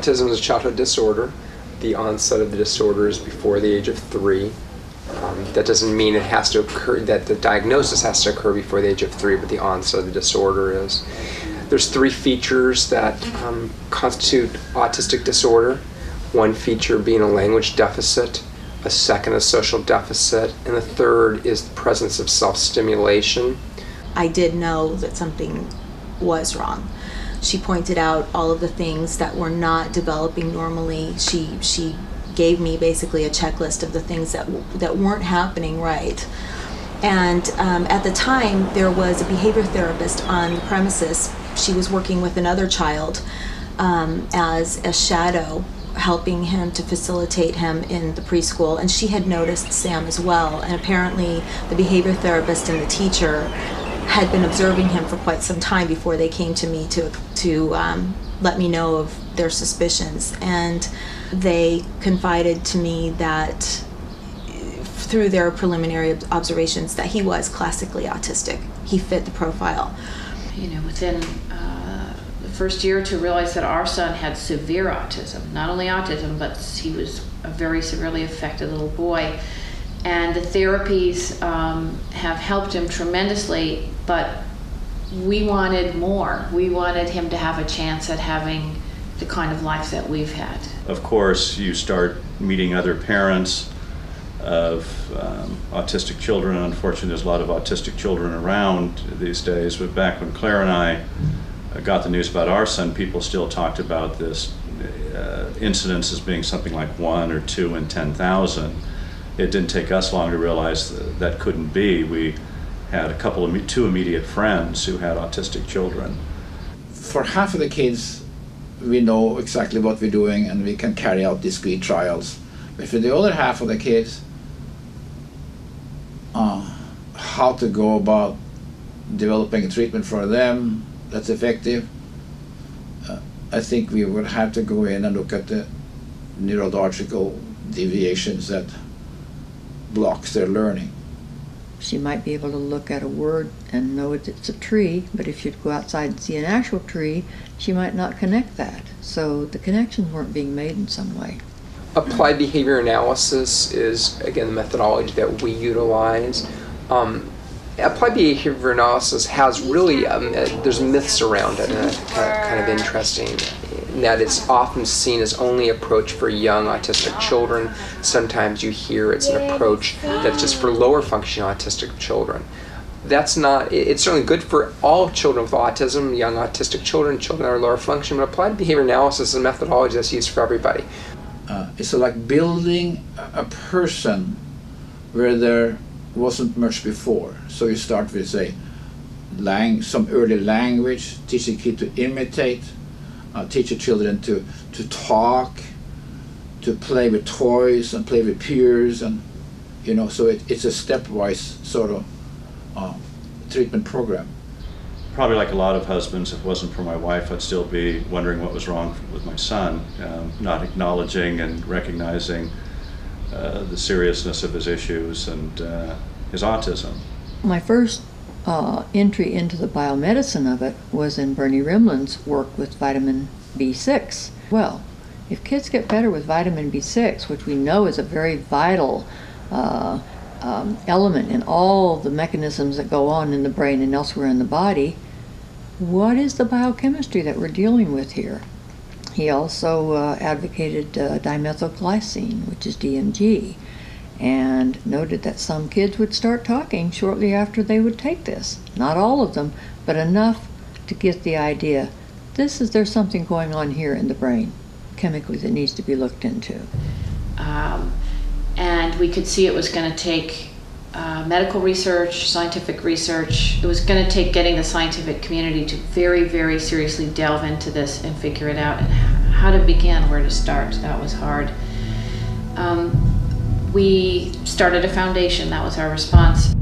Autism is a childhood disorder. The onset of the disorder is before the age of 3. That doesn't mean it has to occur, that the diagnosis has to occur before the age of 3, but the onset of the disorder is. There's 3 features that constitute autistic disorder. One feature being a language deficit, a second a social deficit, and the third is the presence of self-stimulation. I did know that something was wrong. She pointed out all of the things that were not developing normally. She gave me basically a checklist of the things that weren't happening right. And at the time, there was a behavior therapist on the premises. She was working with another child as a shadow, helping him to facilitate him in the preschool, and she had noticed Sam as well. And apparently the behavior therapist and the teacher had been observing him for quite some time before they came to me to let me know of their suspicions. And they confided to me that through their preliminary observations that he was classically autistic. He fit the profile. You know, within the first year to realize that our son had severe autism, not only autism, but he was a very severely affected little boy. And the therapies have helped him tremendously, but we wanted more. We wanted him to have a chance at having the kind of life that we've had. Of course, you start meeting other parents of autistic children. Unfortunately, there's a lot of autistic children around these days, but back when Claire and I got the news about our son, people still talked about this incidence as being something like 1 or 2 in 10,000. It didn't take us long to realize that couldn't be. We had two immediate friends who had autistic children. For half of the kids, we know exactly what we're doing and we can carry out discrete trials. But for the other half of the kids, how to go about developing a treatment for them that's effective, I think we would have to go in and look at the neurological deviations that blocks their learning. She might be able to look at a word and know it's a tree, but if you'd go outside and see an actual tree, she might not connect that. So the connections weren't being made in some way. Applied behavior analysis is, again, the methodology that we utilize. Applied behavior analysis has really, there's myths around it, and that's kind of interesting, in that it's often seen as only approach for young autistic children. Sometimes you hear it's an approach that's just for lower functioning autistic children. That's not, it's certainly good for all children with autism, young autistic children, children that are lower function, but applied behavior analysis is a methodology that's used for everybody. It's like building a person where there wasn't much before. So you start with, say, some early language, teach the kid to imitate, teach the children to talk, to play with toys and play with peers, and you know, so it's a stepwise sort of treatment program. Probably like a lot of husbands, if it wasn't for my wife, I'd still be wondering what was wrong with my son, not acknowledging and recognizing the seriousness of his issues and his autism. My first entry into the biomedicine of it was in Bernie Rimland's work with vitamin B6. Well, if kids get better with vitamin B6, which we know is a very vital element in all the mechanisms that go on in the brain and elsewhere in the body, what is the biochemistry that we're dealing with here? He also advocated dimethylglycine, which is DMG, and noted that some kids would start talking shortly after they would take this. Not all of them, but enough to get the idea, there's something going on here in the brain, chemically, that needs to be looked into. And we could see it was going to take medical research, scientific research. It was going to take getting the scientific community to very, very seriously delve into this and figure it out, and how to begin, where to start. That was hard. We started a foundation. That was our response.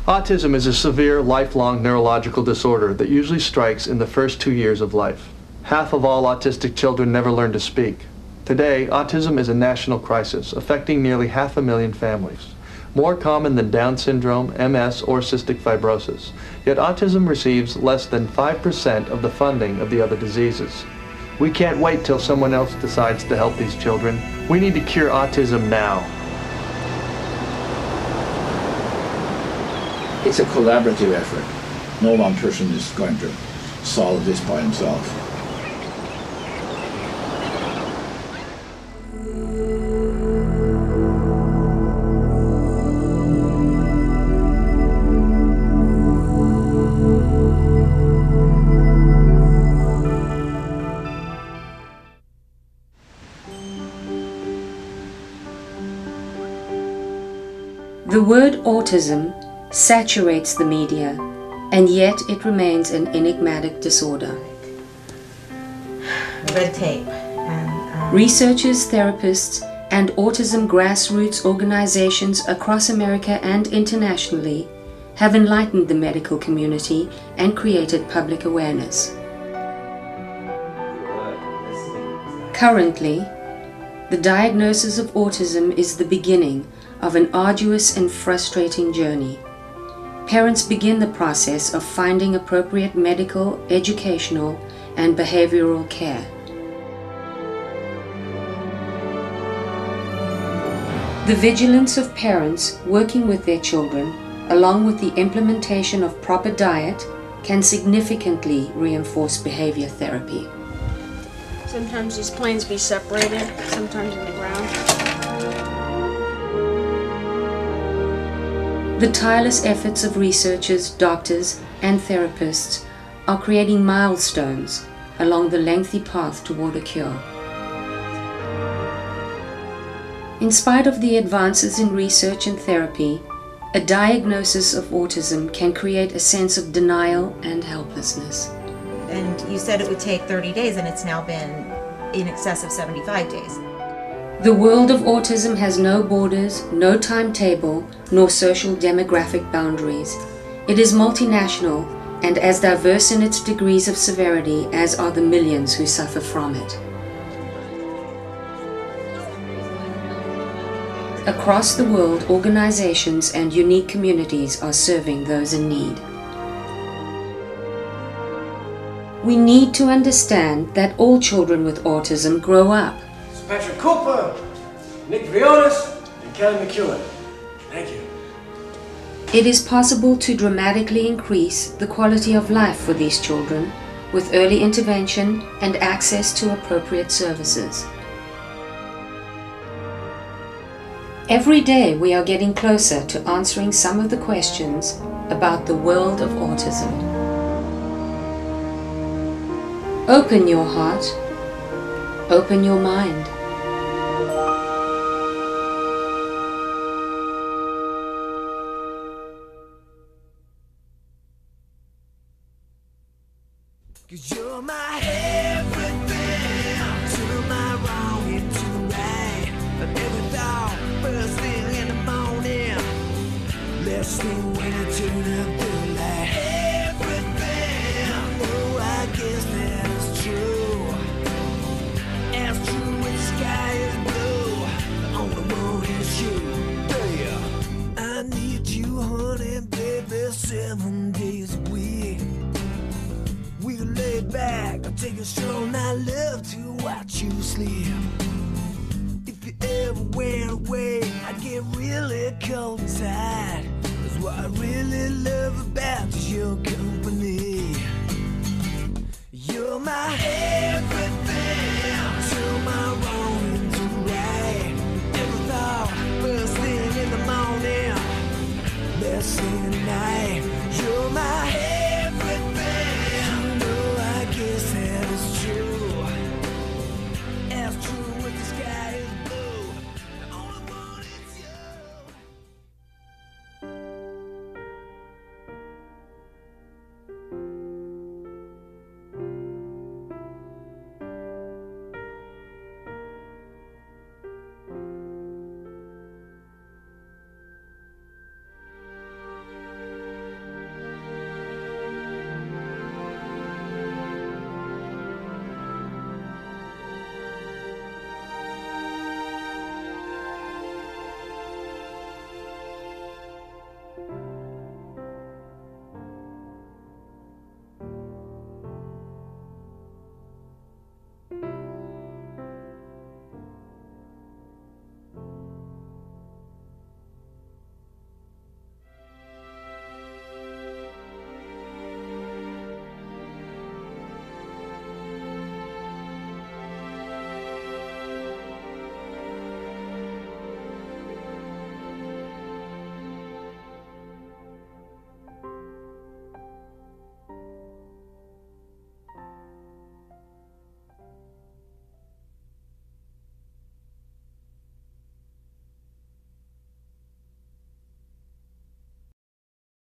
Autism is a severe, lifelong neurological disorder that usually strikes in the first 2 years of life. Half of all autistic children never learn to speak. Today, autism is a national crisis affecting nearly 500,000 families, more common than Down syndrome, MS, or cystic fibrosis. Yet autism receives less than 5% of the funding of the other diseases. We can't wait till someone else decides to help these children. We need to cure autism now. It's a collaborative effort. No one person is going to solve this by himself. The word autism saturates the media, and yet it remains an enigmatic disorder. Red tape. And, Researchers, therapists, and autism grassroots organizations across America and internationally have enlightened the medical community and created public awareness. Currently, the diagnosis of autism is the beginning of an arduous and frustrating journey. Parents begin the process of finding appropriate medical, educational, and behavioral care. The vigilance of parents working with their children, along with the implementation of proper diet, can significantly reinforce behavior therapy. Sometimes these planes be separated, sometimes in the ground. The tireless efforts of researchers, doctors, and therapists are creating milestones along the lengthy path toward a cure. In spite of the advances in research and therapy, a diagnosis of autism can create a sense of denial and helplessness. and you said it would take 30 days, and it's now been in excess of 75 days. The world of autism has no borders, no timetable, nor social demographic boundaries. It is multinational and as diverse in its degrees of severity as are the millions who suffer from it. Across the world, organizations and unique communities are serving those in need. We need to understand that all children with autism grow up. Patrick Cooper, Nick Briones, and Kelly McEwen. Thank you. It is possible to dramatically increase the quality of life for these children with early intervention and access to appropriate services. Every day we are getting closer to answering some of the questions about the world of autism. Open your heart, open your mind. Cause you're my everything, turn my wrong into right. And every thought, first thing in the morning, last thing when I turn up the light. Everything, oh, I guess that is true. As true as the sky is blue, the only one is you. Yeah, I need you, honey, baby, 7 days a week. We'll lay back, I'll take a stroll, and I love to watch you sleep. If you ever went away, I get really cold inside. That's what I really love about your company. You're my everything.